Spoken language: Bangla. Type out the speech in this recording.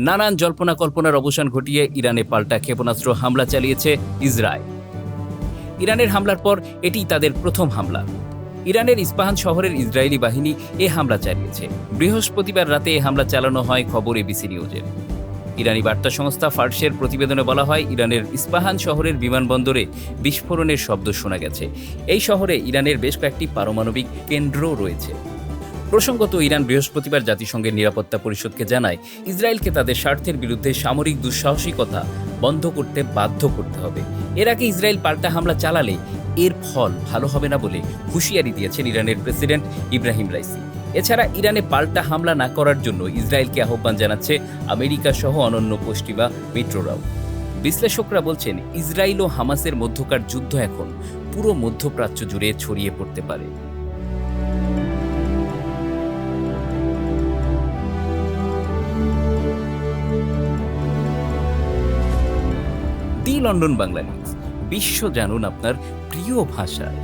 নানান জল্পনা কল্পনার অবসান ঘটিয়ে ইরানে পাল্টা ক্ষেপণাস্ত্র হামলা চালিয়েছে ইসরায়েল। ইরানের হামলার পর এটি তাদের প্রথম হামলা। ইরানের ইস্পাহান শহরের ইসরায়েলি বাহিনী এ হামলা চালিয়েছে। বৃহস্পতিবার রাতে এ হামলা চালানো হয়, খবর এবিসি নিউজের। ইরানি বার্তা সংস্থা ফার্সের প্রতিবেদনে বলা হয়, ইরানের ইস্পাহান শহরের বিমানবন্দরে বিস্ফোরণের শব্দ শোনা গেছে। এই শহরে ইরানের বেশ কয়েকটি পারমাণবিক কেন্দ্রও রয়েছে। প্রসঙ্গত, ইরান বৃহস্পতিবার জাতিসংঘের নিরাপত্তা পরিষদকে জানায়, ইসরায়েলকে তাদের স্বার্থের বিরুদ্ধে সামরিক দুঃসাহসিকতা বন্ধ করতে বাধ্য করতে হবে। এর আগে ইসরায়েল পাল্টা হামলা চালালে এর ফল ভালো হবে না বলে হুঁশিয়ারি দিয়েছেন ইরানের প্রেসিডেন্ট ইব্রাহিম রাইসি। এছাড়া ইরানে পাল্টা হামলা না করার জন্য ইসরায়েলকে আহ্বান জানাচ্ছে আমেরিকা সহ অনন্য পশ্চিমা মিত্ররাও। বিশ্লেষকরা বলছেন, ইসরায়েল ও হামাসের মধ্যকার যুদ্ধ এখন পুরো মধ্যপ্রাচ্য জুড়ে ছড়িয়ে পড়তে পারে। দি লন্ডন বাংলা নিউজ, বিশ্ব জানুন আপনার প্রিয় ভাষায়।